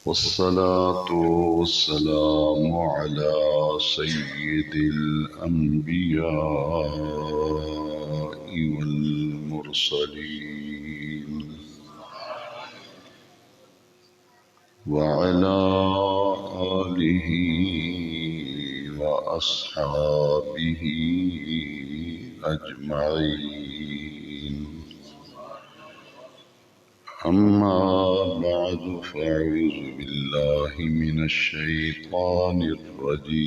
والصلاة والسلام على سيد الأنبياء والمرسلين وعلى آله وأصحابه أجمعين. أما بعد فأعوذ بالله من الشيطان الرجيم.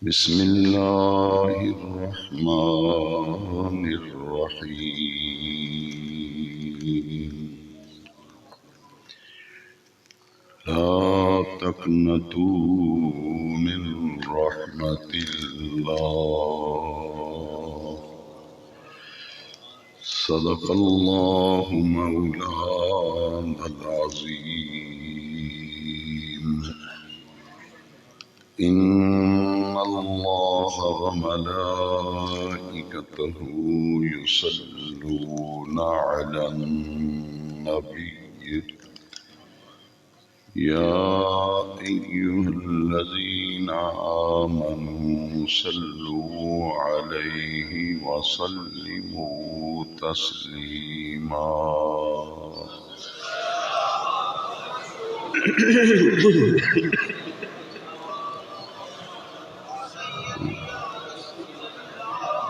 بسم الله الرحمن الرحيم. لا تقنطوا من رحمة الله. صدق الله مولانا العظيم. إن الله وملائكته يصلون على النبي يا أيها الذين آمنوا صلوا عليه وسلموا تسليما.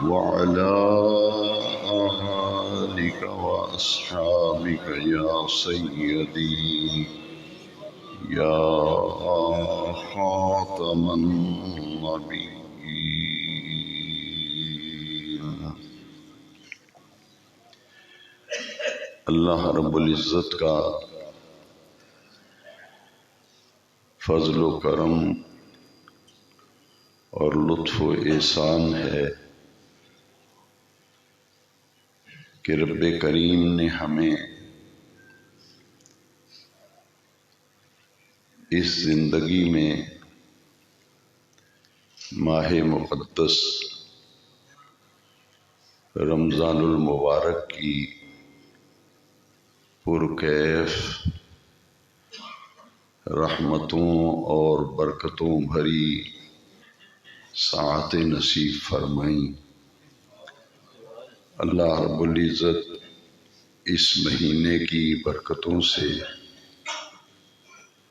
وعلى آلك وأصحابك يا سيدي يا خاتم النبيين. اللہ رب العزت کا فضل و کرم اور لطف و احسان ہے کہ رب کریم نے ہمیں اس زندگی میں ماہ مقدس رمضان المبارک کی پرکیف رحمتوں اور برکتوں بھری ساعتیں نصیب فرمائیں۔ اللہ رب العزت اس مہینے کی برکتوں سے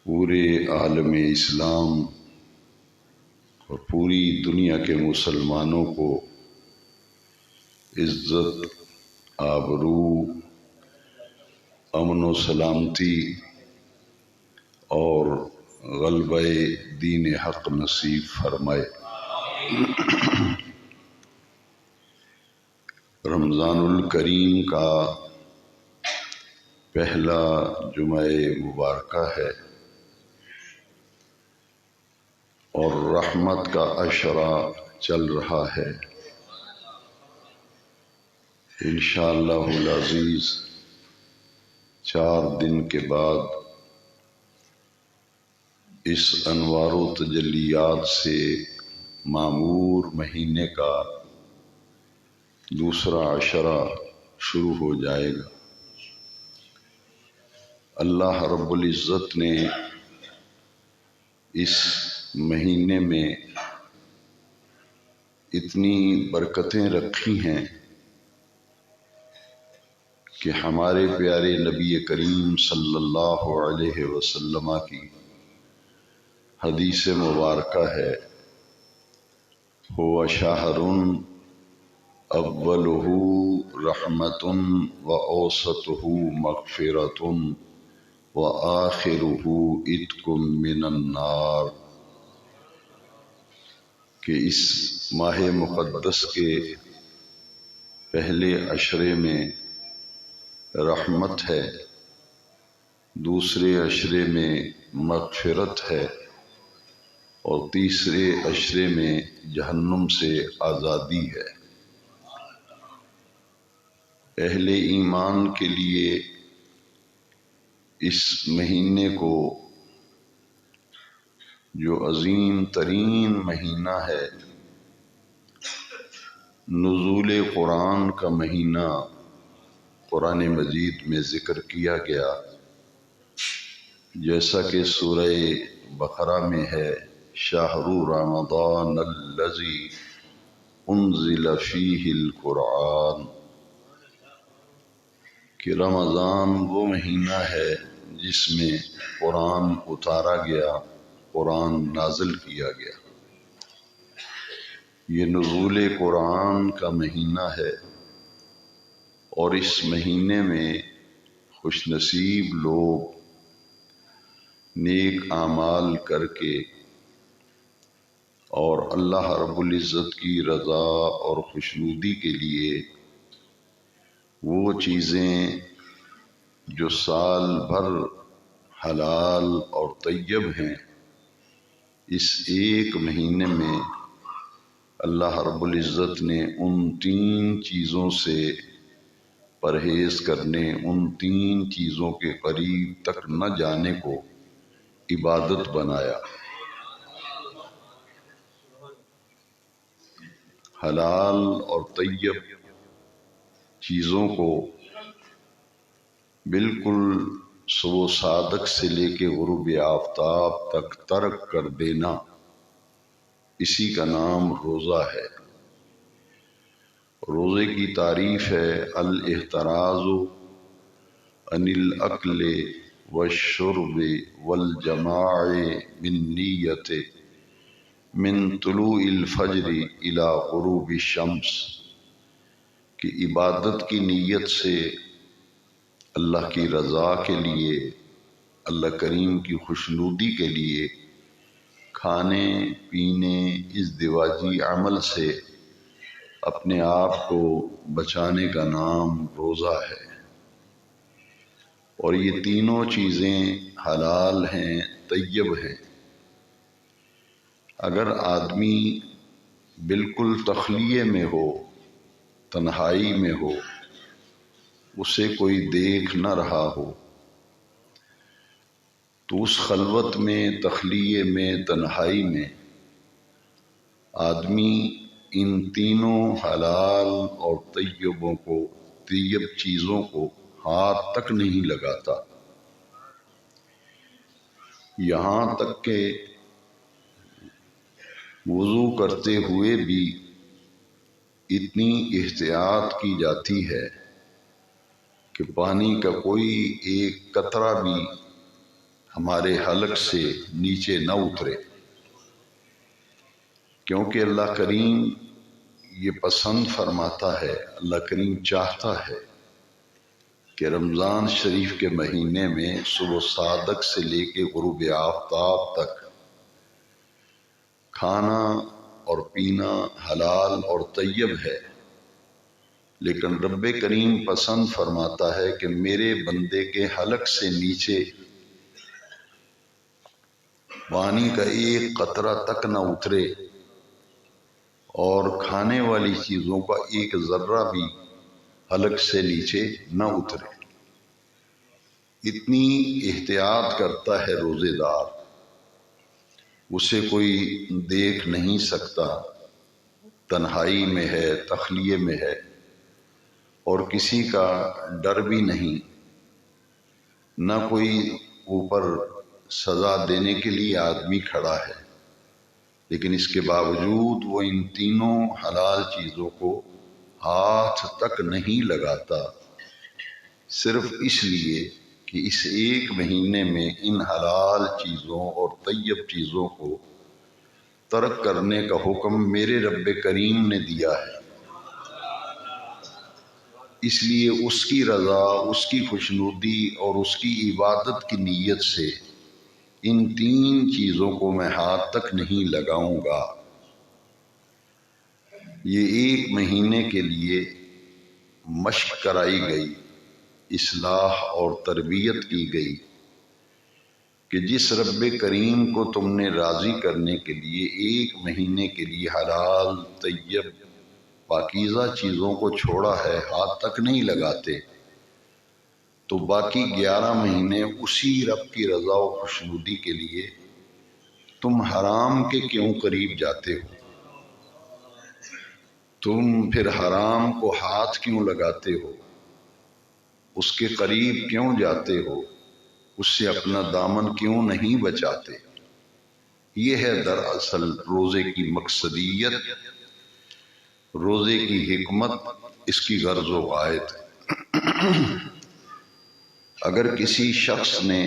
پورے عالم اسلام اور پوری دنیا کے مسلمانوں کو عزت، آبرو، امن و سلامتی اور غلبہ دین حق نصیب فرمائے۔ رمضان الکریم کا پہلا جمعہ مبارکہ ہے اور رحمت کا عشرہ چل رہا ہے۔ انشاءاللہ العزیز 4 دن کے بعد اس انوار و تجلیات سے معمور مہینے کا دوسرا عشرہ شروع ہو جائے گا۔ اللہ رب العزت نے اس مہینے میں اتنی برکتیں رکھی ہیں کہ ہمارے پیارے نبی کریم صلی اللہ علیہ وسلم کی حدیث مبارکہ ہے، هو شہر اولہ رحمت وأوسطہ مغفرۃ وآخرہ عتق من النار، کہ اس ماہ مقدس کے پہلے عشرے میں رحمت ہے، دوسرے عشرے میں مغفرت ہے اور تیسرے عشرے میں جہنم سے آزادی ہے۔ اہل ایمان کے لیے اس مہینے کو، جو عظیم ترین مہینہ ہے، نزول قرآن کا مہینہ قرآن مجید میں ذکر کیا گیا، جیسا کہ سورہ بقرہ میں ہے، شہر رمضان الذی انزل فیہ القرآن، کہ رمضان وہ مہینہ ہے جس میں قرآن اتارا گیا، قرآن نازل کیا گیا۔ یہ نزول قرآن کا مہینہ ہے، اور اس مہینے میں خوش نصیب لوگ نیک اعمال کر کے اور اللہ رب العزت کی رضا اور خوشنودی کے لیے وہ چیزیں جو سال بھر حلال اور طیب ہیں، اس ایک مہینے میں اللہ رب العزت نے ان 3 چیزوں سے پرہیز کرنے، ان 3 چیزوں کے قریب تک نہ جانے کو عبادت بنایا۔ حلال اور طیب چیزوں کو بالکل صبح صادق سے لے کے غروب آفتاب تک ترک کر دینا، اسی کا نام روزہ ہے۔ روزے کی تعریف ہے الاحتراز عن الاکل والشرب والجماع بالنیت من طلوع الفجر الى غروب الشمس، کہ عبادت کی نیت سے اللہ کی رضا کے لیے، اللہ کریم کی خوشنودی کے لیے کھانے پینے ازدواجی عمل سے اپنے آپ کو بچانے کا نام روزہ ہے۔ اور یہ تینوں چیزیں حلال ہیں، طیب ہیں۔ اگر آدمی بالکل تخلیے میں ہو، تنہائی میں ہو، اسے کوئی دیکھ نہ رہا ہو، تو اس خلوت میں، تخلیے میں، تنہائی میں آدمی ان تینوں حلال اور طیب چیزوں کو ہاتھ تک نہیں لگاتا، یہاں تک کہ وضو کرتے ہوئے بھی اتنی احتیاط کی جاتی ہے کہ پانی کا کوئی ایک قطرہ بھی ہمارے حلق سے نیچے نہ اترے، کیونکہ اللہ کریم یہ پسند فرماتا ہے، اللہ کریم چاہتا ہے کہ رمضان شریف کے مہینے میں صبح صادق سے لے کے غروب آفتاب تک کھانا اور پینا حلال اور طیب ہے، لیکن رب کریم پسند فرماتا ہے کہ میرے بندے کے حلق سے نیچے پانی کا ایک قطرہ تک نہ اترے، اور کھانے والی چیزوں کا ایک ذرہ بھی حلق سے نیچے نہ اترے۔ اتنی احتیاط کرتا ہے روزے دار، اسے کوئی دیکھ نہیں سکتا، تنہائی میں ہے، تخلیے میں ہے، اور کسی کا ڈر بھی نہیں، نہ کوئی اوپر سزا دینے کے لیے آدمی کھڑا ہے، لیکن اس کے باوجود وہ ان تینوں حلال چیزوں کو ہاتھ تک نہیں لگاتا، صرف اس لیے کہ اس ایک مہینے میں ان حلال چیزوں اور طیب چیزوں کو ترک کرنے کا حکم میرے رب کریم نے دیا ہے۔ اس لیے اس کی رضا، اس کی خوشنودی اور اس کی عبادت کی نیت سے ان 3 چیزوں کو میں ہاتھ تک نہیں لگاؤں گا۔ یہ ایک مہینے کے لیے مشق کرائی گئی، اصلاح اور تربیت کی گئی کہ جس رب کریم کو تم نے راضی کرنے کے لیے ایک مہینے کے لیے حلال، طیب، پاکیزہ چیزوں کو چھوڑا ہے، ہاتھ تک نہیں لگاتے، تو باقی 11 مہینے اسی رب کی رضا و خوشنودی کے لیے تم حرام کے کیوں قریب جاتے ہو؟ تم پھر حرام کو ہاتھ کیوں لگاتے ہو؟ اس کے قریب کیوں جاتے ہو؟ اس سے اپنا دامن کیوں نہیں بچاتے؟ یہ ہے دراصل روزے کی مقصدیت، روزے کی حکمت، اس کی غرض و غایت۔ اگر کسی شخص نے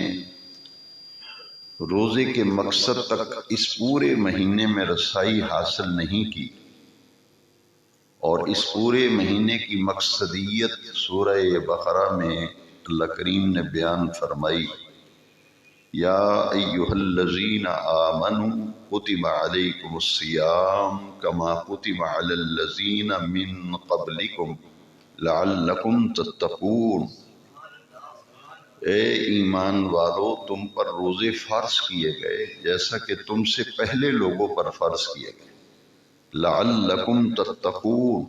روزے کے مقصد تک اس پورے مہینے میں رسائی حاصل نہیں کی، اور اس پورے مہینے کی مقصدیت سورہ بقرہ میں اللہ کریم نے بیان فرمائی، یا ایھا الذین آمنوا کتب علیکم الصیام کما کتب علی الذین من قبلکم لعلکم تتقون۔ اے ایمان والو، تم پر روزے فرض کیے گئے جیسا کہ تم سے پہلے لوگوں پر فرض کیے گئے، لعلکم تتقون،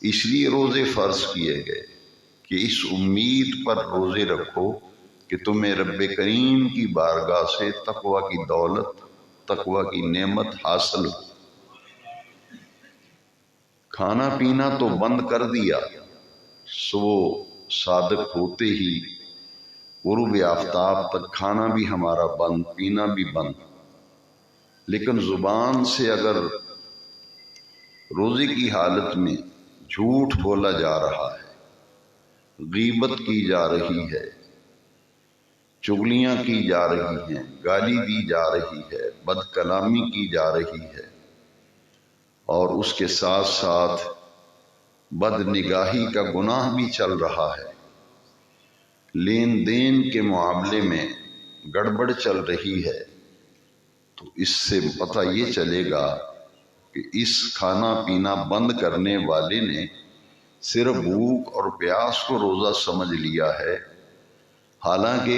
اس لیے روزے فرض کیے گئے کہ اس امید پر روزے رکھو کہ تمہیں رب کریم کی بارگاہ سے تقوی کی دولت، تقوی کی نعمت حاصل ہو۔ کھانا پینا تو بند کر دیا، صبح صادق ہوتے ہی غروب آفتاب تک کھانا بھی ہمارا بند، پینا بھی بند، لیکن زبان سے اگر روزے کی حالت میں جھوٹ بولا جا رہا ہے، غیبت کی جا رہی ہے، چغلیاں کی جا رہی ہیں، گالی دی جا رہی ہے، بد کلامی کی جا رہی ہے، اور اس کے ساتھ ساتھ بد نگاہی کا گناہ بھی چل رہا ہے، لین دین کے معاملے میں گڑبڑ چل رہی ہے، تو اس سے پتہ یہ چلے گا کہ اس کھانا پینا بند کرنے والے نے صرف بھوک اور پیاس کو روزہ سمجھ لیا ہے، حالانکہ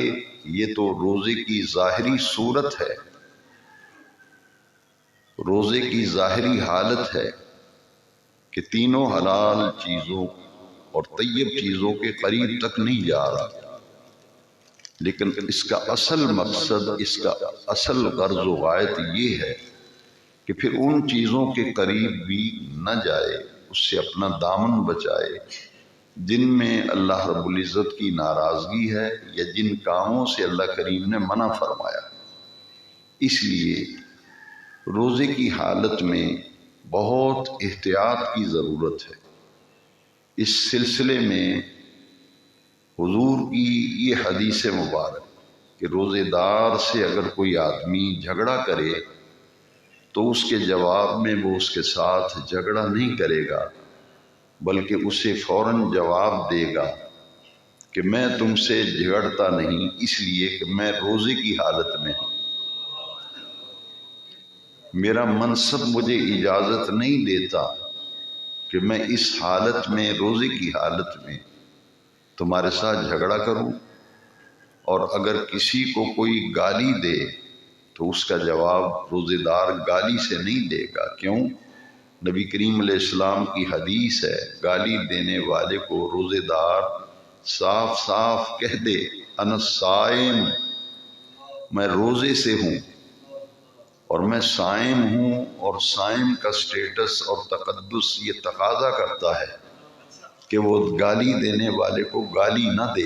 یہ تو روزے کی ظاہری صورت ہے، روزے کی ظاہری حالت ہے کہ تینوں حلال چیزوں اور طیب چیزوں کے قریب تک نہیں جا رہا، لیکن اس کا اصل مقصد، اس کا اصل غرض و غایت یہ ہے کہ پھر ان چیزوں کے قریب بھی نہ جائے، اس سے اپنا دامن بچائے جن میں اللہ رب العزت کی ناراضگی ہے یا جن کاموں سے اللہ کریم نے منع فرمایا۔ اس لیے روزے کی حالت میں بہت احتیاط کی ضرورت ہے۔ اس سلسلے میں حضور کی یہ حدیث مبارک کہ روزے دار سے اگر کوئی آدمی جھگڑا کرے تو اس کے جواب میں وہ اس کے ساتھ جھگڑا نہیں کرے گا، بلکہ اسے فوراً جواب دے گا کہ میں تم سے جھگڑتا نہیں، اس لیے کہ میں روزے کی حالت میں ہوں، میرا منصب مجھے اجازت نہیں دیتا کہ میں اس حالت میں، روزے کی حالت میں تمہارے ساتھ جھگڑا کروں۔ اور اگر کسی کو کوئی گالی دے تو اس کا جواب روزے دار گالی سے نہیں دے گا۔ کیوں؟ نبی کریم علیہ السلام کی حدیث ہے، گالی دینے والے کو روزے دار صاف صاف کہہ دے انا صائم، میں روزے سے ہوں اور میں صائم ہوں، اور صائم کا سٹیٹس اور تقدس یہ تقاضا کرتا ہے کہ وہ گالی دینے والے کو گالی نہ دے،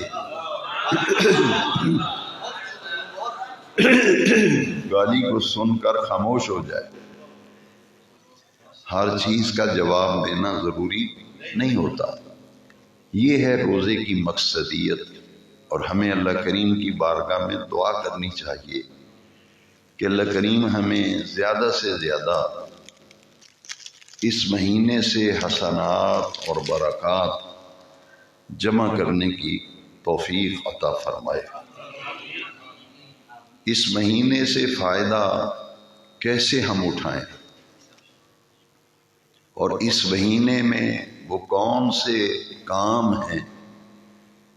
گالی کو سن کر خاموش ہو جائے۔ ہر چیز کا جواب دینا ضروری نہیں ہوتا۔ یہ ہے روزے کی مقصدیت، اور ہمیں اللہ کریم کی بارگاہ میں دعا کرنی چاہیے کہ اللہ کریم ہمیں زیادہ سے زیادہ اس مہینے سے حسنات اور برکات جمع کرنے کی توفیق عطا فرمائے۔ اس مہینے سے فائدہ کیسے ہم اٹھائیں، اور اس مہینے میں وہ کون سے کام ہیں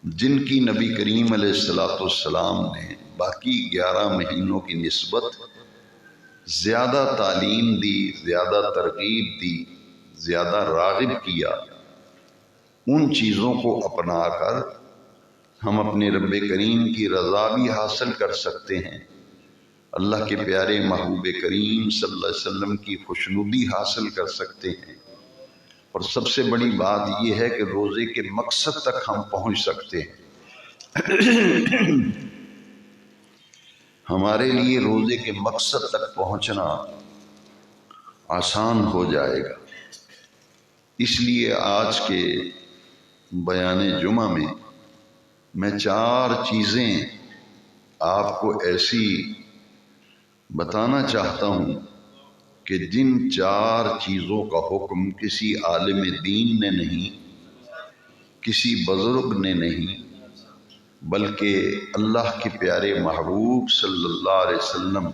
جن کی نبی کریم علیہ السلام نے باقی 11 مہینوں کی نسبت زیادہ تعلیم دی، زیادہ ترغیب دی، زیادہ راغب کیا۔ ان چیزوں کو اپنا کر ہم اپنے رب کریم کی رضا بھی حاصل کر سکتے ہیں، اللہ کے پیارے محبوب کریم صلی اللہ علیہ وسلم کی خوشنودی حاصل کر سکتے ہیں، اور سب سے بڑی بات یہ ہے کہ روزے کے مقصد تک ہم پہنچ سکتے ہیں۔ ہمارے لیے روزے کے مقصد تک پہنچنا آسان ہو جائے گا۔ اس لیے آج کے بیان جمعہ میں 4 چیزیں آپ کو ایسی بتانا چاہتا ہوں کہ جن 4 چیزوں کا حکم کسی عالم دین نے نہیں، کسی بزرگ نے نہیں، بلکہ اللہ کے پیارے محبوب صلی اللہ علیہ وسلم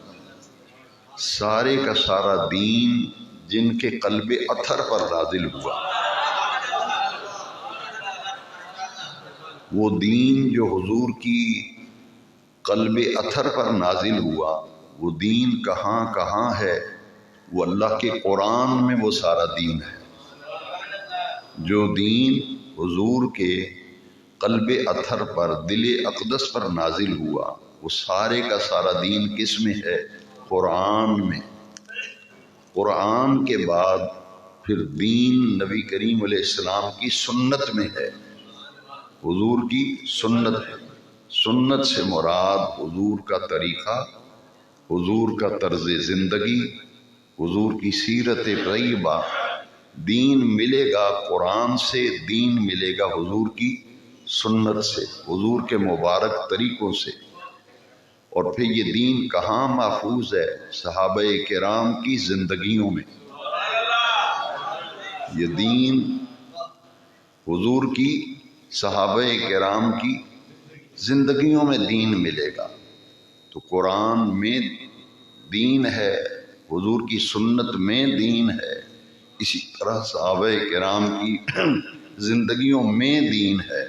سارے کا سارا دین جن کے قلب اطہر پر نازل ہوا، وہ دین جو حضور کی قلب اطہر پر نازل ہوا، وہ دین کہاں کہاں ہے؟ وہ اللہ کے قرآن میں وہ سارا دین ہے۔ جو دین حضور کے قلب اطہر پر، دل اقدس پر نازل ہوا، وہ سارے کا سارا دین کس میں ہے؟ قرآن میں۔ قرآن کے بعد پھر دین نبی کریم علیہ السلام کی سنت میں ہے، حضور کی سنت۔ سنت سے مراد حضور کا طریقہ، حضور کا طرز زندگی، حضور کی سیرت طیبہ۔ دین ملے گا قرآن سے، دین ملے گا حضور کی سنت سے، حضور کے مبارک طریقوں سے۔ اور پھر یہ دین کہاں محفوظ ہے؟ صحابہ کرام کی زندگیوں میں۔ یہ دین حضور کی، صحابہ کرام کی زندگیوں میں دین ملے گا۔ تو قرآن میں دین ہے، حضور کی سنت میں دین ہے، اسی طرح صحابہ کرام کی زندگیوں میں دین ہے۔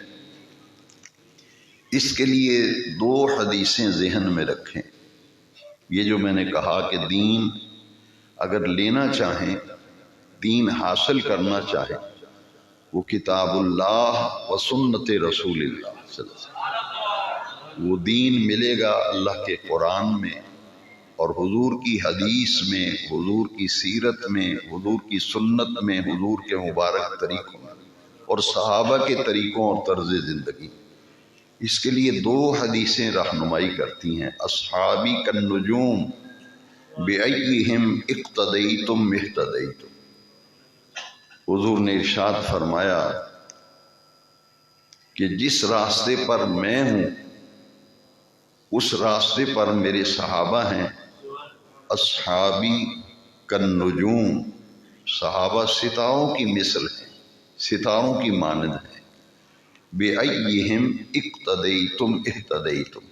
اس کے لیے 2 حدیثیں ذہن میں رکھیں۔ یہ جو میں نے کہا کہ دین اگر لینا چاہیں، دین حاصل کرنا چاہیں، وہ کتاب اللہ و سنت رسول اللہ صلی اللہ علیہ وسلم، وہ دین ملے گا اللہ کے قرآن میں اور حضور کی حدیث میں، حضور کی سیرت میں، حضور کی سنت میں، حضور کے مبارک طریقوں میں اور صحابہ کے طریقوں اور طرز زندگی۔ اس کے لیے 2 حدیثیں رہنمائی کرتی ہیں۔ اصحابی کالنجوم بأیہم اقتدیتم اہتدیتم۔ حضور نے ارشاد فرمایا کہ جس راستے پر میں ہوں اس راستے پر میرے صحابہ ہیں۔ اصحابی کالنجوم، صحابہ ستاروں کی مثل ہیں، ستاروں کی مانند ہیں۔ بأیہم اقتدیتم اہتدیتم،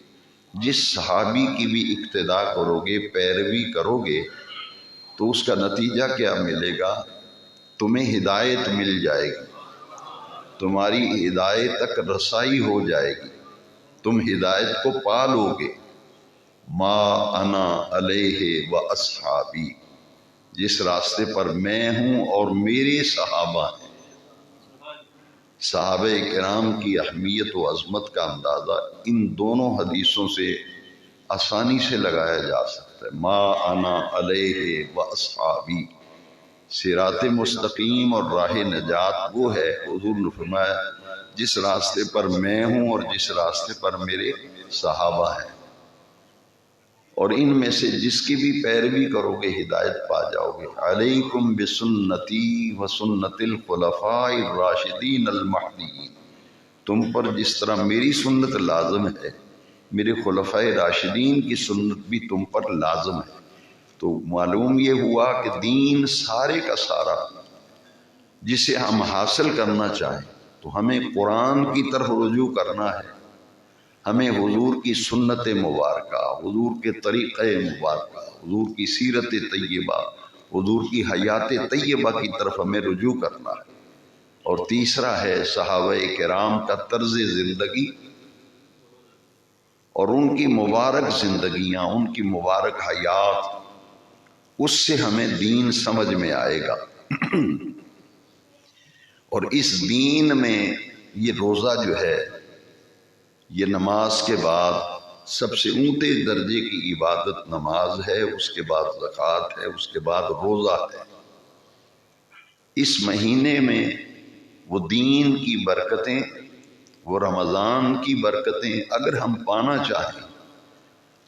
جس صحابی کی بھی اقتدا کرو گے، پیروی کرو گے، تو اس کا نتیجہ کیا ملے گا؟ تمہیں ہدایت مل جائے گی، تمہاری ہدایت تک رسائی ہو جائے گی، تم ہدایت کو پالو گے۔ ما انا علیہ و اصحابی، جس راستے پر میں ہوں اور میرے صحابہ ہیں۔ صحابہ کرام کی اہمیت و عظمت کا اندازہ ان دونوں حدیثوں سے آسانی سے لگایا جا سکتا ہے۔ ما انا علیہ و اصحابی، صراط مستقیم اور راہ نجات وہ ہے، حضور نے فرمایا، جس راستے پر میں ہوں اور جس راستے پر میرے صحابہ ہیں، اور ان میں سے جس کی بھی پیروی کرو گے ہدایت پا جاؤ گے۔ علیکم بسنتی و سنت الخلفاء الراشدین المہدیین، تم پر جس طرح میری سنت لازم ہے، میرے خلفاء راشدین کی سنت بھی تم پر لازم ہے۔ تو معلوم یہ ہوا کہ دین سارے کا سارا جسے ہم حاصل کرنا چاہیں تو ہمیں قرآن کی طرف رجوع کرنا ہے، ہمیں حضور کی سنت مبارکہ، حضور کے طریقہ مبارکہ، حضور کی سیرت طیبہ، حضور کی حیات طیبہ کی طرف ہمیں رجوع کرنا ہے۔ اور تیسرا ہے صحابہ کرام کا طرز زندگی اور ان کی مبارک زندگیاں، ان کی مبارک حیات، اس سے ہمیں دین سمجھ میں آئے گا۔ اور اس دین میں یہ روزہ جو ہے، یہ نماز کے بعد سب سے اونچے درجے کی عبادت نماز ہے، اس کے بعد زکوٰۃ ہے، اس کے بعد روزہ ہے۔ اس مہینے میں وہ دین کی برکتیں، وہ رمضان کی برکتیں اگر ہم پانا چاہیں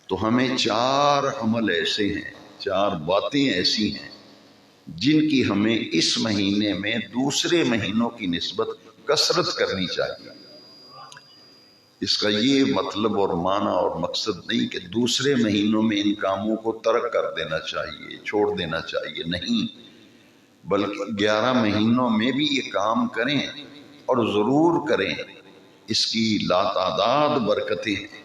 تو ہمیں 4 عمل ایسے ہیں، 4 باتیں ایسی ہیں جن کی ہمیں اس مہینے میں دوسرے مہینوں کی نسبت کثرت کرنی چاہیے۔ اس کا یہ مطلب اور معنی اور مقصد نہیں کہ دوسرے مہینوں میں ان کاموں کو ترک کر دینا چاہیے، چھوڑ دینا چاہیے، نہیں، بلکہ 11 مہینوں میں بھی یہ کام کریں اور ضرور کریں۔ اس کی لاتعداد برکتیں ہیں،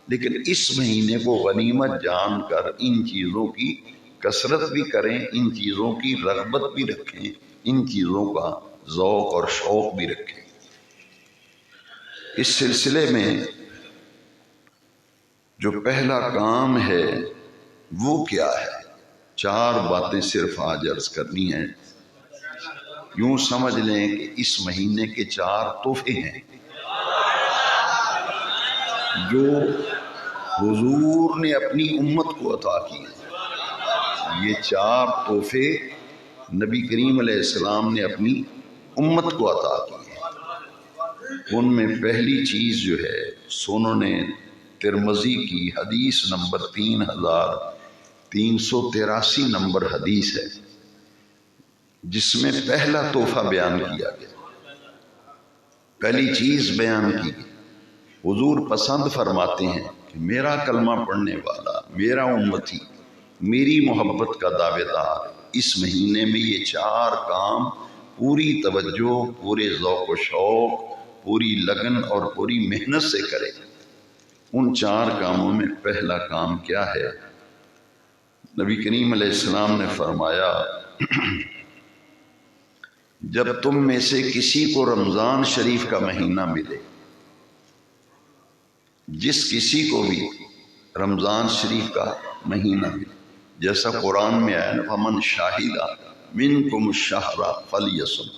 لیکن اس مہینے کو غنیمت جان کر ان چیزوں کی کثرت بھی کریں، ان چیزوں کی رغبت بھی رکھیں، ان چیزوں کا ذوق اور شوق بھی رکھیں۔ اس سلسلے میں جو پہلا کام ہے وہ کیا ہے؟ 4 باتیں صرف آج عرض کرنی ہیں۔ یوں سمجھ لیں کہ اس مہینے کے 4 تحفے ہیں جو حضور نے اپنی امت کو عطا کیے۔ یہ 4 تحفے نبی کریم علیہ السلام نے اپنی امت کو عطا کیے۔ ان میں پہلی چیز جو ہے سنن ترمذی کی حدیث نمبر 3383 نمبر حدیث ہے، جس میں پہلا تحفہ بیان کیا گیا، پہلی چیز بیان کی گئی۔ حضور پسند فرماتے ہیں کہ میرا کلمہ پڑھنے والا، میرا امتی، میری محبت کا دعوے دار اس مہینے میں یہ 4 کام پوری توجہ، پورے ذوق و شوق، پوری لگن اور پوری محنت سے کرے۔ ان 4 کاموں میں پہلا کام کیا ہے؟ نبی کریم علیہ السلام نے فرمایا، جب تم میں سے کسی کو رمضان شریف کا مہینہ ملے، جس کسی کو بھی رمضان شریف کا مہینہ ملے، جیسا قرآن میں آیا نا، فمن شاہد منکم الشہر فلیصم،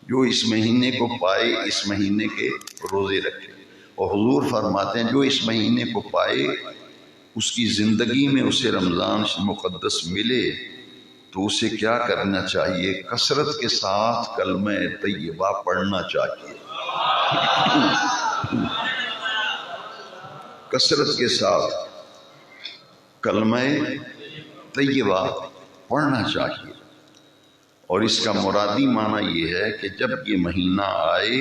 جو اس مہینے کو پائے اس مہینے کے روزے رکھے۔ اور حضور فرماتے ہیں جو اس مہینے کو پائے اس کی زندگی میں اسے رمضان مقدس ملے تو اسے کیا کرنا چاہیے؟ کثرت کے ساتھ کلمہ طیبہ پڑھنا چاہیے، کثرت کے ساتھ کلمہ طیبہ پڑھنا چاہیے۔ اور اس کا مرادی معنی یہ ہے کہ جب یہ مہینہ آئے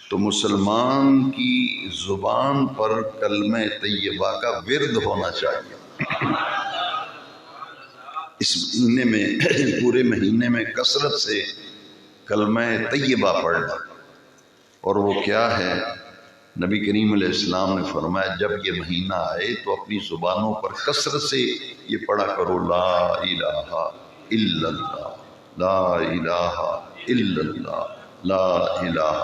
تو مسلمان کی زبان پر کلمہ طیبہ کا ورد ہونا چاہیے۔ اس مہینے میں، پورے مہینے میں کثرت سے کلمہ طیبہ پڑھنا۔ اور وہ کیا ہے؟ نبی کریم علیہ السلام نے فرمایا جب یہ مہینہ آئے تو اپنی زبانوں پر کثرت سے یہ پڑھا کرو، لا الہ الا اللہ، لا الہ الا اللہ، لا الہ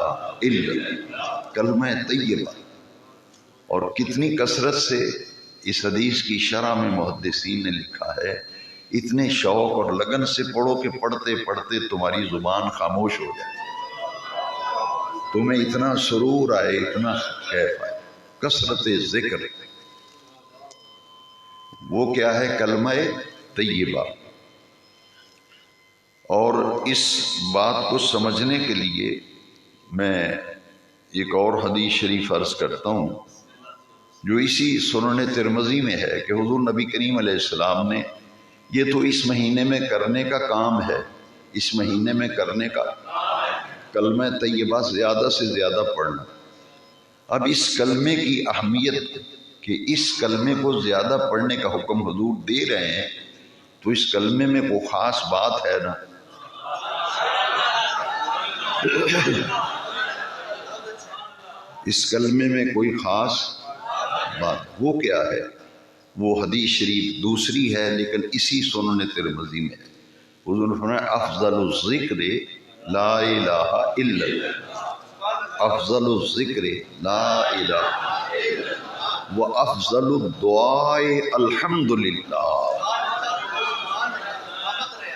الا اللہ، کلمہ طیبہ۔ اور کتنی کثرت سے اس حدیث کی شرح میں محدثین نے لکھا ہے، اتنے شوق اور لگن سے پڑھو کہ پڑھتے پڑھتے تمہاری زبان خاموش ہو جائے، تمہیں اتنا سرور آئے، اتنا کیف آئے۔ کثرت ذکر، وہ کیا ہے؟ کلمہ طیبہ۔ اور اس بات کو سمجھنے کے لیے میں ایک اور حدیث شریف عرض کرتا ہوں جو اسی سنن ترمذی میں ہے کہ حضور نبی کریم علیہ السلام نے، یہ تو اس مہینے میں کرنے کا کام ہے، اس مہینے میں کرنے کا کلمہ طیبہ زیادہ سے زیادہ پڑھنا۔ اب اس کلمے کی اہمیت کہ اس کلمے کو زیادہ پڑھنے کا حکم حضور دے رہے ہیں، تو اس کلمے میں کوئی خاص بات ہے نا۔ اس کلمے میں کوئی خاص بات، وہ کیا ہے؟ وہ حدیث شریف دوسری ہے لیکن اسی سنن ترمذی میں ہے۔ حضور نے فرمایا افضل الذکر لا الہ الا اللہ، افضل الذکر لا الہ وافضل الدعاء الحمدللہ۔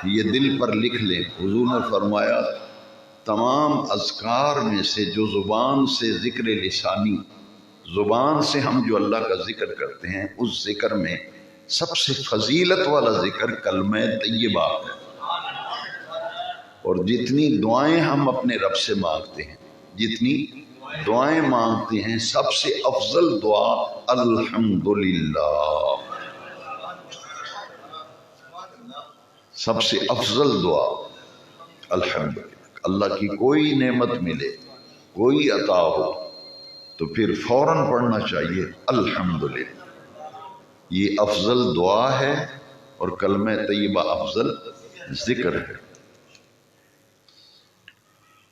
یہ دل پر لکھ لیں، حضور نے فرمایا تمام اذکار میں سے جو زبان سے ذکر لسانی، زبان سے ہم جو اللہ کا ذکر کرتے ہیں، اس ذکر میں سب سے فضیلت والا ذکر کلمہ طیبہ ہے۔ اور جتنی دعائیں ہم اپنے رب سے مانگتے ہیں، جتنی دعائیں مانگتے ہیں، سب سے افضل دعا الحمدللہ، سب سے افضل دعا الحمدللہ۔ اللہ کی کوئی نعمت ملے، کوئی عطا ہو تو پھر فوراً پڑھنا چاہیے الحمدللہ۔ یہ افضل دعا ہے اور کلمہ طیبہ افضل ذکر ہے۔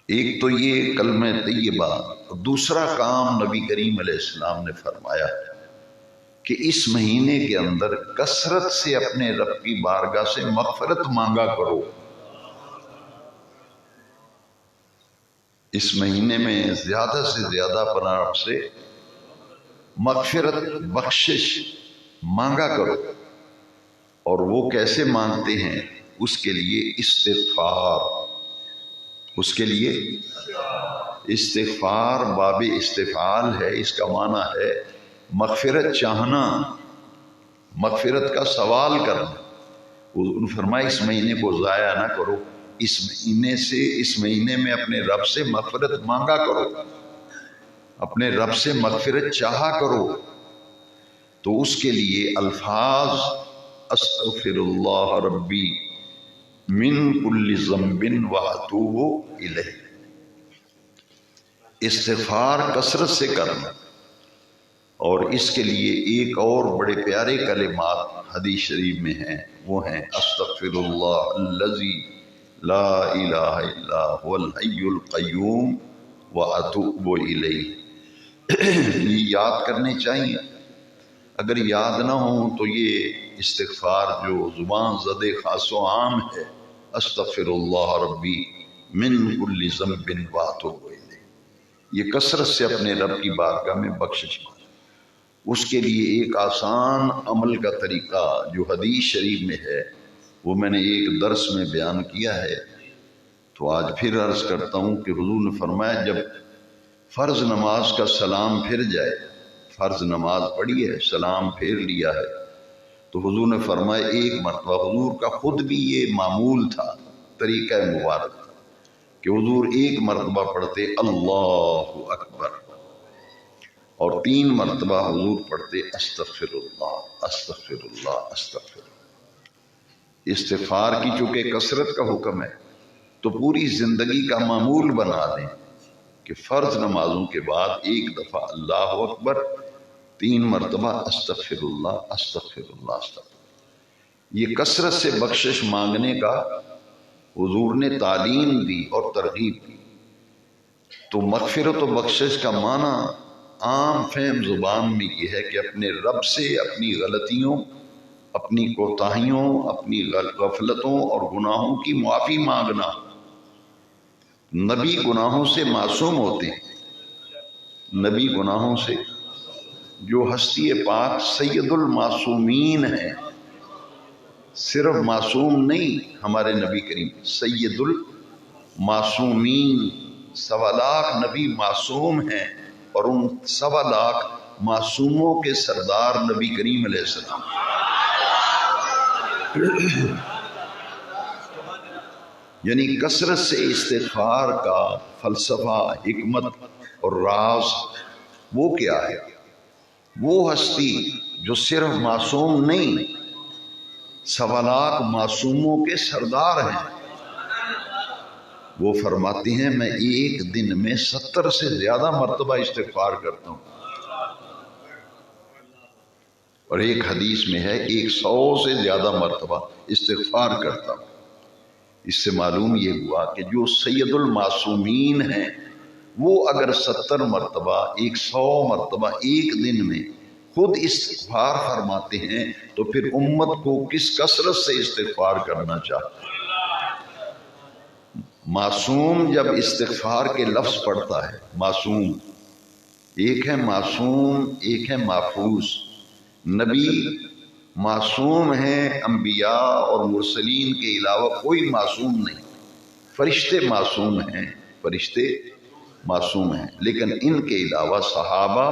ایک تو یہ کلمہ طیبہ، دوسرا کام نبی کریم علیہ السلام نے فرمایا کہ اس مہینے کے اندر کثرت سے اپنے رب کی بارگاہ سے مغفرت مانگا کرو۔ اس مہینے میں زیادہ سے زیادہ اپنا رب سے مغفرت، بخشش مانگا کرو۔ اور وہ کیسے مانگتے ہیں؟ اس کے لیے استغفار، اس کے لیے استغفار باب استفعال ہے، اس کا معنی ہے مغفرت چاہنا، مغفرت کا سوال کرنا۔ انہوں نے فرمایا اس مہینے کو ضائع نہ کرو، اس مہینے میں اپنے رب سے مغفرت مانگا کرو، اپنے رب سے مغفرت چاہا کرو۔ تو اس کے لیے الفاظ استغفر اللہ ربی من کل ذنب واتوب الیہ، استغفار کثرت سے کرنا۔ اور اس کے لیے ایک اور بڑے پیارے کلمات حدیث شریف میں ہیں، وہ ہیں استغفر اللہ الذی لا الہ الا هو الحی القیوم واتوب الیہ۔ یہ یاد کرنے چاہیے، اگر یاد نہ ہوں تو یہ استغفار جو زبان زد خاص و عام ہے، استغفر اللہ ربی من کل ذنب واتوب الیہ، یہ کثرت سے اپنے رب کی بارگاہ میں بخشش مانگنا۔ اس کے لیے ایک آسان عمل کا طریقہ جو حدیث شریف میں ہے، وہ میں نے ایک درس میں بیان کیا ہے، تو آج پھر عرض کرتا ہوں کہ حضور نے فرمایا جب فرض نماز کا سلام پھر جائے، فرض نماز پڑھی ہے، سلام پھیر لیا ہے، تو حضور نے فرمایا ایک مرتبہ، حضور کا خود بھی یہ معمول تھا، طریقہ مبارک تھا کہ حضور ایک مرتبہ پڑھتے اللہ اکبر، اور 3 مرتبہ حضور پڑھتے استغفر اللہ استغفر اللہ استغفر اللہ۔ استغفار کی چونکہ کثرت کا حکم ہے تو پوری زندگی کا معمول بنا دیں کہ فرض نمازوں کے بعد ایک دفعہ اللہ اکبر، 3 مرتبہ استغفر اللہ استغفر اللہ استغفر اللہ۔ یہ کثرت سے بخشش مانگنے کا حضور نے تعلیم دی اور ترغیب دی۔ تو مغفرت و بخشش کا معنی عام فہم زبان میں یہ ہے کہ اپنے رب سے اپنی غلطیوں، اپنی کوتاہیوں، اپنی غفلتوں اور گناہوں کی معافی مانگنا۔ نبی گناہوں سے معصوم ہوتے ہیں، نبی گناہوں سے، جو ہستی پاک سید المعصومین ہیں، صرف معصوم نہیں ہمارے نبی کریم، سید المعصومین، 1.25 لاکھ نبی معصوم ہیں، اور ان 1.25 لاکھ معصوموں کے سردار نبی کریم علیہ السلام۔ یعنی کثرت سے استغفار کا فلسفہ، حکمت اور راز وہ کیا ہے؟ وہ ہستی جو صرف معصوم نہیں، 1.25 لاکھ معصوموں کے سردار ہیں، وہ فرماتے ہیں میں ایک دن میں 70 سے زیادہ مرتبہ استغفار کرتا ہوں، اور ایک حدیث میں ہے 100 سے زیادہ مرتبہ استغفار کرتا ہوں۔ اس سے معلوم یہ ہوا کہ جو سید المعصومین ہیں وہ اگر 70 مرتبہ، 100 مرتبہ ایک دن میں خود استغفار فرماتے ہیں تو پھر امت کو کس کثرت سے استغفار کرنا چاہتے ہیں۔ معصوم جب استغفار کے لفظ پڑھتا ہے، معصوم، ایک ہے معصوم، ایک ہے محفوظ۔ نبی معصوم ہیں، انبیاء اور مرسلین کے علاوہ کوئی معصوم نہیں۔ فرشتے معصوم ہیں، فرشتے معصوم ہیں، لیکن ان کے علاوہ صحابہ،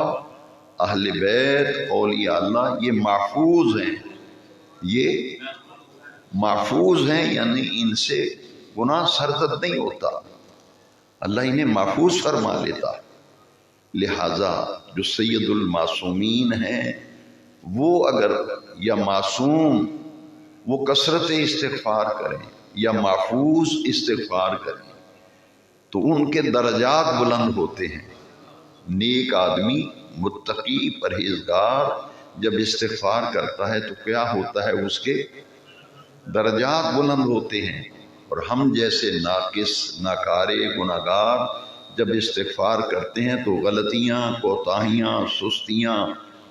اہل بیت، اولیاء اللہ، یہ محفوظ ہیں، یہ محفوظ ہیں، یعنی ان سے گناہ سرزد نہیں ہوتا، اللہ انہیں محفوظ فرما لیتا۔ لہذا جو سید المعصومین ہیں وہ اگر یا معصوم وہ کثرت استغفار کریں یا محفوظ استغفار کریں تو ان کے درجات بلند ہوتے ہیں۔ نیک آدمی متقی پرہیزگار جب استغفار کرتا ہے تو کیا ہوتا ہے، اس کے درجات بلند ہوتے ہیں، اور ہم جیسے ناقص ناکارے گناہگار جب استغفار کرتے ہیں تو غلطیاں، کوتاہیاں، سستیاں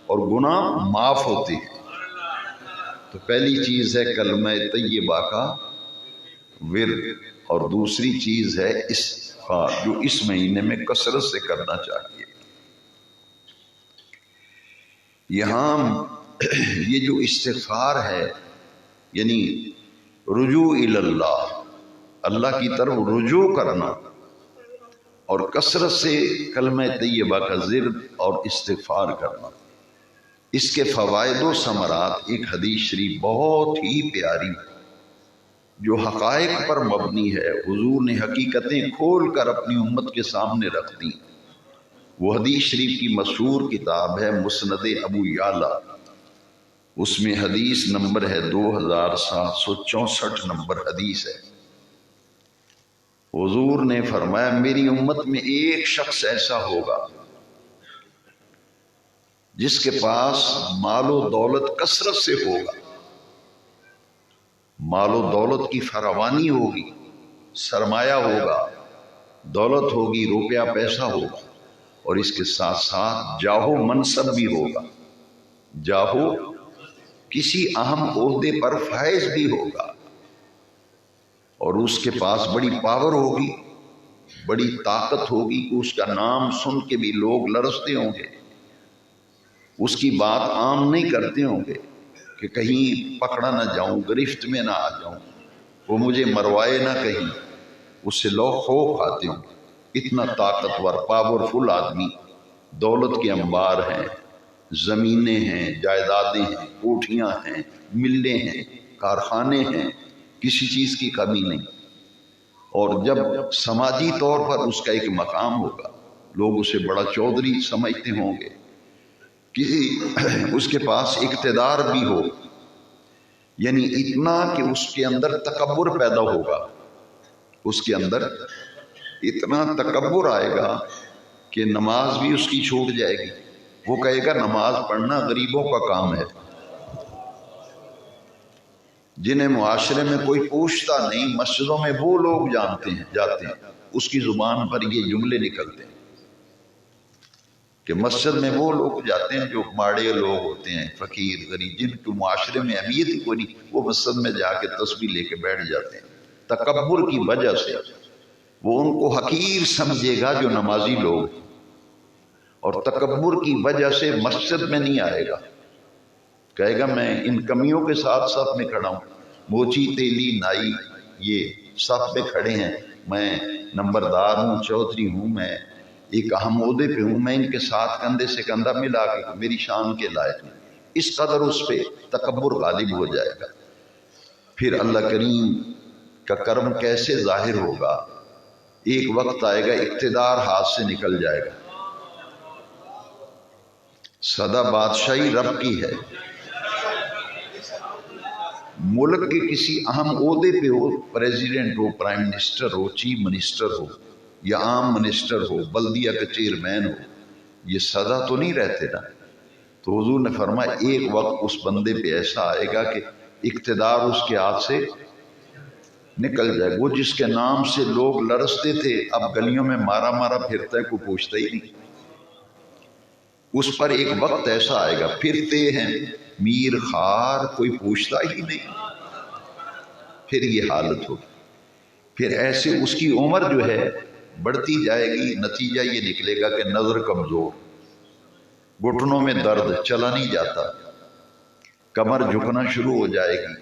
اور گناہ معاف ہوتے ہیں۔ تو پہلی چیز ہے کلمہ طیبہ کا ورد، اور دوسری چیز ہے استغفار جو اس مہینے میں کثرت سے کرنا چاہیے۔ یہاں یہ جو استغفار ہے یعنی رجوع اللہ، اللہ کی طرف رجوع کرنا، اور کثرت سے کلمہ طیبہ کا ذکر اور استغفار کرنا، اس کے فوائد و ثمرات ایک حدیث شریف بہت ہی پیاری جو حقائق پر مبنی ہے، حضور نے حقیقتیں کھول کر اپنی امت کے سامنے رکھ دی۔ وہ حدیث شریف کی مشہور کتاب ہے مسند ابو یعلا، اس میں حدیث نمبر ہے 2764 نمبر حدیث ہے۔ حضور نے فرمایا میری امت میں ایک شخص ایسا ہوگا جس کے پاس مال و دولت کثرت سے ہوگا، مال و دولت کی فراوانی ہوگی، سرمایہ ہوگا، دولت ہوگی، روپیہ پیسہ ہوگا، اور اس کے ساتھ ساتھ جاہو منصب بھی ہوگا، جاہو کسی اہم عہدے پر فائز بھی ہوگا، اور اس کے پاس بڑی پاور ہوگی، بڑی طاقت ہوگی کہ اس کا نام سن کے بھی لوگ لرزتے ہوں گے، اس کی بات عام نہیں کرتے ہوں گے کہ کہیں پکڑا نہ جاؤں، گرفت میں نہ آ جاؤں، وہ مجھے مروائے نہ کہیں، اس سے لوگ خوف آتے ہوں گے۔ اتنا طاقتور پاورفل آدمی، دولت کے انبار ہیں، زمینیں ہیں، جائیدادیں ہیں، کوٹھیاں ہیں، ملیں ہیں، کارخانے ہیں، کسی چیز کی کمی نہیں، اور جب سماجی طور پر اس کا ایک مقام ہوگا، لوگ اسے بڑا چودھری سمجھتے ہوں گے، اس کے پاس اقتدار بھی ہو، یعنی اتنا کہ اس کے اندر تکبر پیدا ہوگا، اس کے اندر اتنا تکبر آئے گا کہ نماز بھی اس کی چھوٹ جائے گی، وہ کہے گا نماز پڑھنا غریبوں کا کام ہے، جنہیں معاشرے میں کوئی پوچھتا نہیں، مسجدوں میں وہ لوگ جاتے ہیں، اس کی زبان پر یہ جملے نکلتے ہیں کہ مسجد میں وہ لوگ جاتے ہیں جو ماڑے لوگ ہوتے ہیں، فقیر غریب، جن کو معاشرے میں اہمیت ہی کوئی نہیں، وہ مسجد میں جا کے تسبیح لے کے بیٹھ جاتے ہیں۔ تکبر کی وجہ سے وہ ان کو حقیر سمجھے گا جو نمازی لوگ ہیں، اور تکبر کی وجہ سے مسجد میں نہیں آئے گا، کہے گا میں ان کمیوں کے ساتھ صف میں کھڑا ہوں، موچی تیلی نائی یہ صف پہ کھڑے ہیں، میں نمبردار ہوں، چودھری ہوں، میں ایک اہم عہدے پہ ہوں، میں ان کے ساتھ کندھے سے کندھا ملا کے میری شان کے لائق ہوں، اس قدر اس پہ تکبر غالب ہو جائے گا۔ پھر اللہ کریم کا کرم کیسے ظاہر ہوگا، ایک وقت آئے گا اقتدار ہاتھ سے نکل جائے گا، سدا بادشاہی رب کی ہے، ملک کے کسی اہم عہدے پہ ہو، پریزیڈنٹ ہو، پرائم منسٹر ہو، چیف منسٹر ہو، یا عام منسٹر ہو، بلدیہ کا چیئرمین ہو، یہ سدا تو نہیں رہتے نا۔ تو حضور نے فرمایا ایک وقت اس بندے پہ ایسا آئے گا کہ اقتدار اس کے ہاتھ سے نکل جائے گا، وہ جس کے نام سے لوگ لرزتے تھے اب گلیوں میں مارا مارا پھرتا ہے، کوئی پوچھتا ہی نہیں، اس پر ایک وقت ایسا آئے گا پھرتے ہیں میر خار، کوئی پوچھتا ہی نہیں، پھر یہ حالت ہوگی۔ پھر ایسے اس کی عمر جو ہے بڑھتی جائے گی، نتیجہ یہ نکلے گا کہ نظر کمزور، گھٹنوں میں درد، چلا نہیں جاتا، کمر جھکنا شروع ہو جائے گی،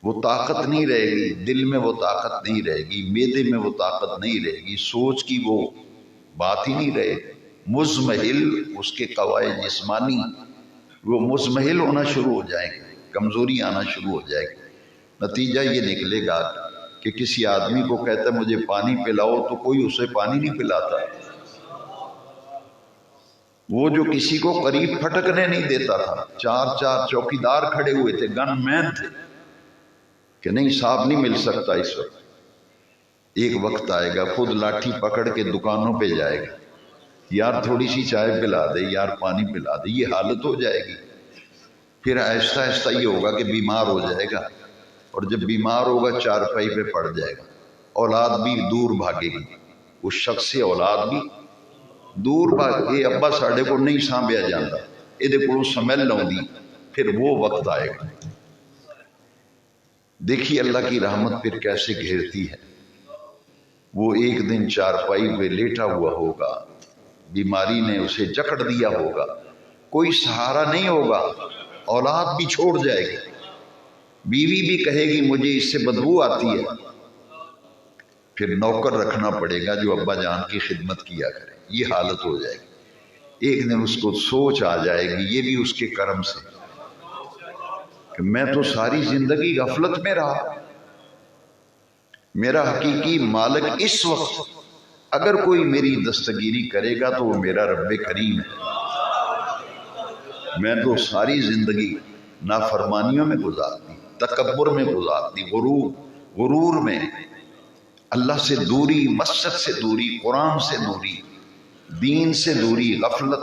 وہ طاقت نہیں رہے گی، دل میں وہ طاقت نہیں رہے گی، معدے میں وہ طاقت نہیں رہے گی، سوچ کی وہ بات ہی نہیں رہے گی، مزمحل اس کے قواعد جسمانی وہ مزمحل ہونا شروع ہو جائیں گے، کمزوری آنا شروع ہو جائے گی۔ نتیجہ یہ نکلے گا کہ کسی آدمی کو کہتا ہے مجھے پانی پلاؤ تو کوئی اسے پانی نہیں پلاتا، وہ جو کسی کو قریب پھٹکنے نہیں دیتا تھا، چار چار چوکیدار کھڑے ہوئے تھے، گن مین تھے کہ نہیں صاحب نہیں مل سکتا اس وقت، ایک وقت آئے گا خود لاٹھی پکڑ کے دکانوں پہ جائے گا، یار تھوڑی سی چائے پلا دے، یار پانی پلا دے، یہ حالت ہو جائے گی۔ پھر آہستہ آہستہ یہ ہوگا کہ بیمار ہو جائے گا، اور جب بیمار ہوگا چارپائی پہ پڑ جائے گا، اولاد بھی دور بھاگے گی، اس شخص سے اولاد بھی دور بھاگے، ابا ساڑھے کو نہیں سانبھیا جاتا، یہ کو سمیل لاؤں، پھر وہ وقت آئے گا۔ دیکھیے اللہ کی رحمت پھر کیسے گھیرتی ہے۔ وہ ایک دن چارپائی پہ لیٹا ہوا ہوگا، بیماری نے اسے جکڑ دیا ہوگا، کوئی سہارا نہیں ہوگا، اولاد بھی چھوڑ جائے گی، بیوی بھی کہے گی مجھے اس سے بدبو آتی ہے، پھر نوکر رکھنا پڑے گا جو ابا جان کی خدمت کیا کرے، یہ حالت ہو جائے گی۔ ایک دن اس کو سوچ آ جائے گی، یہ بھی اس کے کرم سے کہ میں تو ساری زندگی غفلت میں رہا، میرا حقیقی مالک اس وقت اگر کوئی میری دستگیری کرے گا تو وہ میرا رب کریم ہے، میں تو ساری زندگی نافرمانیوں میں گزارتی، تکبر میں گزارتی، غرور میں، اللہ سے دوری، مسجد سے دوری، قرآن سے دوری، دین سے دوری، غفلت،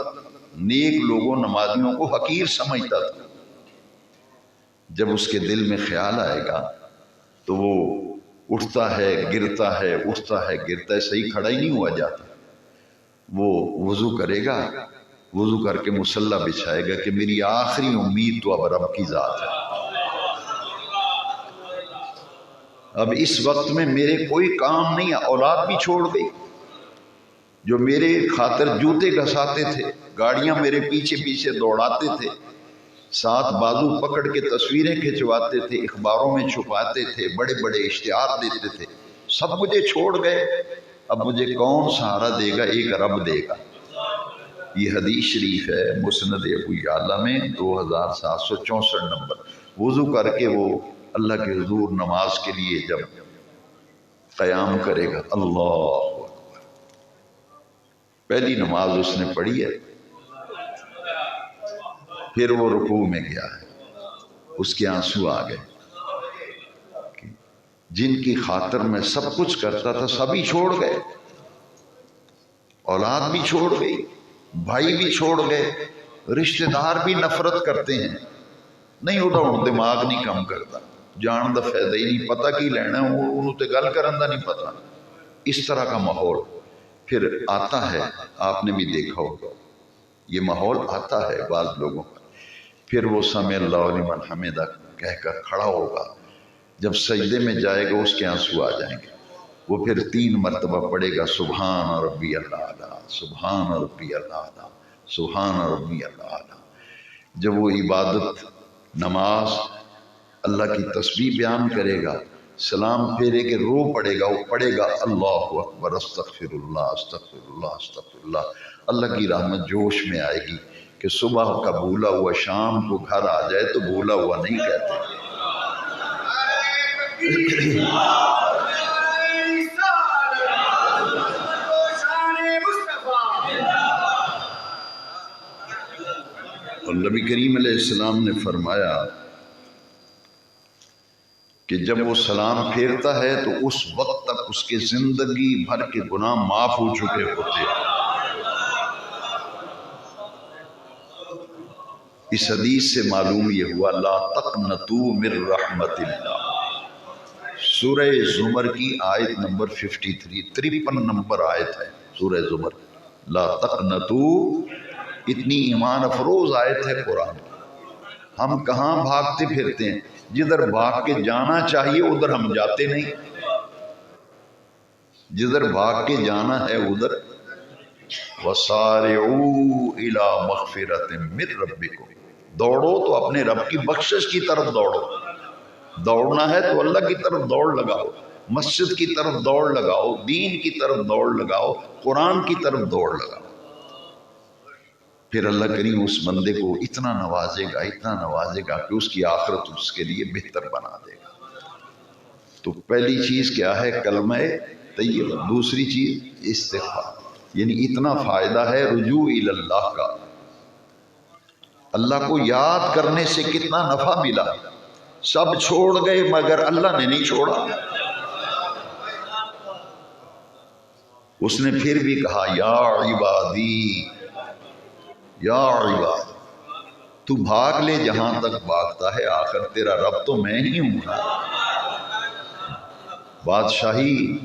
نیک لوگوں نمازیوں کو حقیر سمجھتا تھا۔ جب اس کے دل میں خیال آئے گا تو وہ اٹھتا ہے گرتا ہے، اٹھتا ہے گرتا ہے، صحیح کھڑا ہی نہیں ہوا جاتا، وہ وضو کرے گا، وضو کر کے مصلی بچھائے گا کہ میری آخری امید تو اب رب کی ذات ہے، اب اس وقت میں میرے کوئی کام نہیں ہے، اولاد بھی چھوڑ گئی، جو میرے خاطر جوتے گھساتے تھے، گاڑیاں میرے پیچھے پیچھے دوڑاتے تھے، ساتھ بازو پکڑ کے تصویریں کھنچواتے تھے، اخباروں میں چھپاتے تھے، بڑے بڑے اشتہار دیتے تھے، سب مجھے چھوڑ گئے، اب مجھے کون سہارا دے گا؟ ایک رب دے گا۔ یہ حدیث شریف ہے مسند ابو یعلا میں 2764 نمبر۔ وضو کر کے وہ اللہ کے حضور نماز کے لیے جب قیام کرے گا، اللہ اکبر، پہلی نماز اس نے پڑھی ہے، پھر وہ رکوع میں گیا ہے، اس کے آنسو آ گئے، جن کی خاطر میں سب کچھ کرتا تھا سبھی چھوڑ گئے، اولاد بھی چھوڑ گئی، بھائی بھی چھوڑ گئے، رشتہ دار بھی نفرت کرتے ہیں، نہیں ادھر دماغ نہیں کم کرتا، جان دا فائدہ ہی نہیں، پتہ کی لینا انہوں تے گل کرن دا نہیں پتا، اس طرح کا ماحول پھر آتا ہے۔ آپ نے بھی دیکھا ہوگا یہ ماحول آتا ہے بعض لوگوں کا، پھر وہ سمع اللہ لمن حمدہ کہہ کر کھڑا ہوگا، جب سجدے میں جائے گا اس کے آنسو آ جائیں گے، وہ پھر 3 مرتبہ پڑھے گا سبحان ربی الاعلی، سبحان ربی الاعلی، سبحان ربی الاعلی۔ جب وہ عبادت، نماز، اللہ کی تسبیح بیان کرے گا، سلام پھیرے کے رو پڑے گا، وہ پڑھے گا اللہ اکبر، استغفر اللہ استغفر اللہ استغفر اللہ، اللہ کی رحمت جوش میں آئے گی کہ صبح کا بھولا ہوا شام کو گھر آ جائے تو بھولا ہوا نہیں کہتے۔ اور نبی کریم علیہ السلام نے فرمایا کہ جب وہ سلام پھیرتا ہے تو اس وقت تک اس کے زندگی بھر کے گناہ معاف ہو چکے ہوتے ہیں۔ اس حدیث سے معلوم یہ ہوا لا تقنطوا من رحمت اللہ، سورہ زمر کی آیت نمبر 53 نمبر آیت ہے سورہ زمر، لا تقنطوا، اتنی ایمان افروز آیت ہے قرآن۔ ہم کہاں بھاگتے پھرتے ہیں، جدھر بھاگ کے جانا چاہیے ادھر ہم جاتے نہیں، جدھر بھاگ کے جانا ہے ادھر وَسَارِعُوا إِلَى مَغْفِرَةٍ مِّن رَبِّكُمْ، دوڑو تو اپنے رب کی بخشش کی طرف دوڑو، دوڑنا ہے تو اللہ کی طرف دوڑ لگاؤ، مسجد کی طرف دوڑ لگاؤ، دین کی طرف دوڑ لگاؤ، قرآن کی طرف دوڑ لگاؤ، پھر اللہ کریم اس بندے کو اتنا نوازے گا، اتنا نوازے گا کہ اس کی آخرت اس کے لیے بہتر بنا دے گا۔ تو پہلی چیز کیا ہے؟ کلمہ طیبہ. دوسری چیز استغفار. یعنی اتنا فائدہ ہے رجوع الی اللہ کا. اللہ کو یاد کرنے سے کتنا نفع ملا. سب چھوڑ گئے مگر اللہ نے نہیں چھوڑا. اس نے پھر بھی کہا یا عبادی، یا عباد. تو بھاگ لے جہاں تک بھاگتا ہے، آخر تیرا رب تو میں ہی ہوں نا. بادشاہی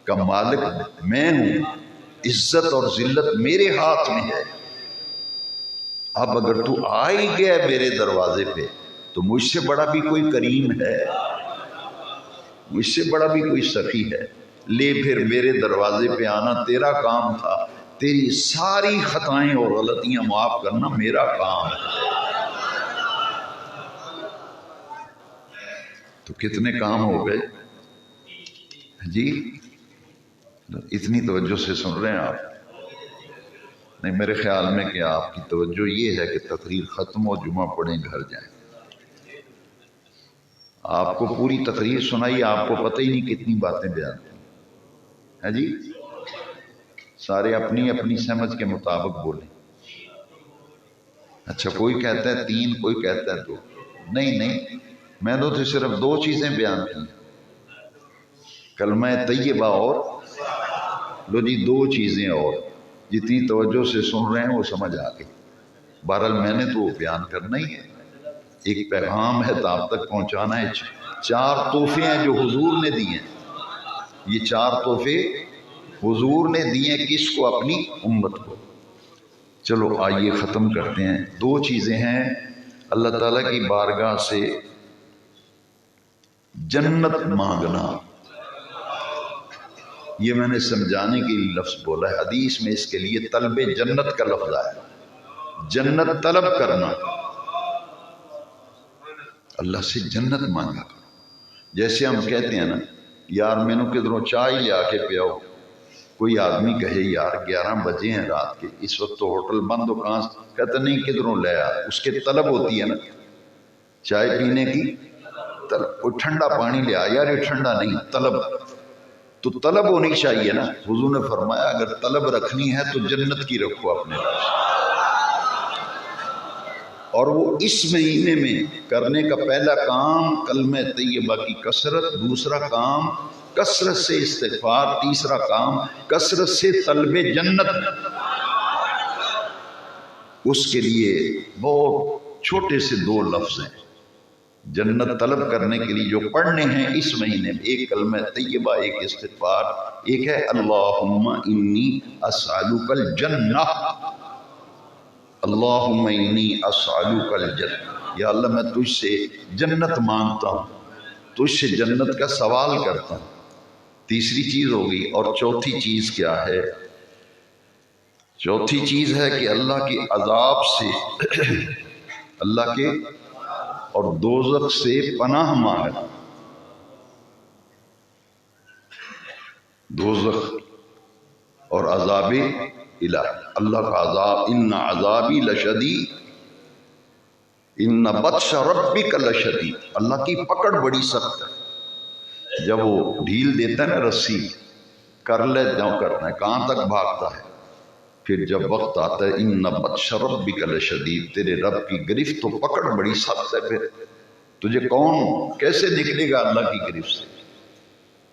کا مالک میں ہوں، عزت اور ذلت میرے ہاتھ میں ہے. اب اگر تو آ ہی گیا میرے دروازے پہ تو مجھ سے بڑا بھی کوئی کریم ہے، مجھ سے بڑا بھی کوئی سخی ہے. لے پھر میرے دروازے پہ آنا تیرا کام تھا، تیری ساری خطائیں اور غلطیاں معاف کرنا میرا کام ہے. تو کتنے کام ہو گئے جی؟ اتنی توجہ سے سن رہے ہیں آپ؟ نہیں، میرے خیال میں کہ آپ کی توجہ یہ ہے کہ تقریر ختم ہو، جمعہ پڑھیں، گھر جائیں. آپ کو پوری تقریر سنائی، آپ کو پتہ ہی نہیں کتنی باتیں بیان کی ہے جی. سارے اپنی اپنی سمجھ کے مطابق بولیں. اچھا، کوئی کہتا ہے 3، کوئی کہتا ہے 2. نہیں، میں نے تو صرف 2 چیزیں بیان کی، کلمہ طیبہ اور لو جی 2 چیزیں. اور جتنی توجہ سے سن رہے ہیں وہ سمجھ آ گئی. بہرحال میں نے تو بیان کرنا ہی ہے، ایک پیغام ہے تو آپ تک پہنچانا ہے. 4 تحفے ہیں جو حضور نے دیے ہیں. یہ 4 تحفے حضور نے دیے کس کو؟ اپنی امت کو. چلو آئیے ختم کرتے ہیں. 2 چیزیں ہیں. اللہ تعالیٰ کی بارگاہ سے جنت مانگنا. یہ میں نے سمجھانے کے لیے لفظ بولا ہے. حدیث میں اس کے لیے طلب جنت کا لفظ آیا. جنت طلب کرنا، اللہ سے جنت مانگا. جیسے ہم کہتے ہیں نا، یار میں نے کدھروں چائے لے آ کے پیاؤ. کوئی آدمی کہے یار 11 بجے ہیں رات کے، اس وقت تو ہوٹل بند ہو، کہاں؟ کہتا نہیں کدھروں لے آ. اس کے طلب ہوتی ہے نا، چائے پینے کی طلب. کوئی ٹھنڈا پانی لے آ، یار یہ ٹھنڈا نہیں، طلب. تو طلب ہونی چاہیے نا. حضور نے فرمایا اگر طلب رکھنی ہے تو جنت کی رکھو اپنے پاس. اور وہ اس مہینے میں کرنے کا پہلا کام کلمہ طیبہ کی کثرت، دوسرا کام کثرت سے استغفار، تیسرا کام کثرت سے طلب جنت. اس کے لیے بہت چھوٹے سے 2 لفظ ہیں جنت طلب کرنے کے لیے جو پڑھنے ہیں اس مہینے میں. ایک کلمہ طیبہ، ایک استغفار، ایک ہے اللہم انی اسألک الجنہ. اللہم انی اسألک الجنہ، یا اللہ میں تجھ سے جنت مانگتا ہوں، تجھ سے جنت کا سوال کرتا ہوں. تیسری چیز ہوگی. اور چوتھی چیز کیا ہے؟ چوتھی چیز ہے کہ اللہ کے عذاب سے اللہ کے اور دوزخ سے پناہ مانگنا. دوزخ اور عذاب الہی، اللہ کا عذاب. ان عذابی لشدید، ان بطش ربک لشدید. اللہ کی پکڑ بڑی سخت ہے. جب وہ ڈھیل دیتا ہے نا رسی، کر لے جو کرنا ہے، کہاں تک بھاگتا ہے. پھر جب وقت آتا ہے ان بطش ربک لشدید، تیرے رب کی گرفت تو پکڑ بڑی سخت ہے. پھر تجھے کون کیسے نکلے گا اللہ کی گرفت سے؟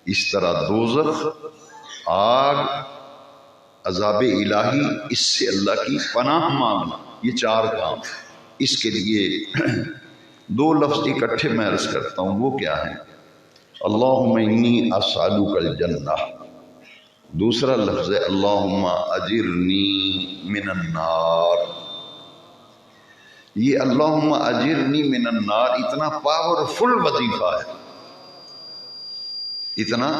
اس طرح دوزخ، آگ، عذاب الہی، اس سے اللہ کی پناہ مانگنا، یہ 4 کام. اس کے لیے 2 لفظ اکٹھے میں عرض کرتا ہوں. وہ کیا ہے؟ اللہم انی اسألک الجنہ. دوسرا لفظ ہے اللہم اجرنی من النار. یہ اللہم اجرنی من النار اتنا پاورفل وظیفہ ہے، اتنا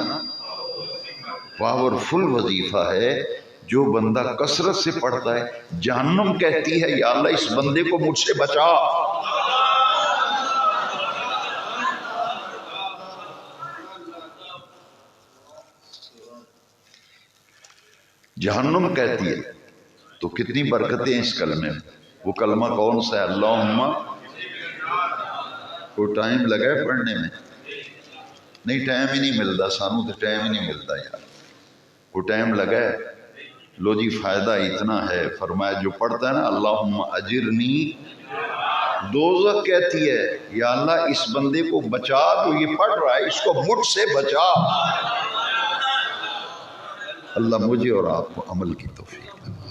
پاورفل وظیفہ ہے. جو بندہ کثرت سے پڑھتا ہے، جہنم کہتی ہے یا اللہ اس بندے کو مجھ سے بچا. جہنم کہتی ہے. تو کتنی برکتیں اس کلمے میں. وہ کلمہ کون سا ہے؟ اللہم. کوئی ٹائم لگا ہے پڑھنے میں؟ نہیں ٹائم ہی نہیں ملتا سانوں تو ٹائم ہی نہیں ملتا یار وہ ٹائم لگا ہے لو جی فائدہ اتنا ہے فرمایا جو پڑھتا ہے نا اللہم اجرنی دوزخ کہتی ہے یا اللہ اس بندے کو بچا جو یہ پڑھ رہا ہے اس کو مجھ سے بچا اللہ مجھے اور آپ کو عمل کی توفیق دے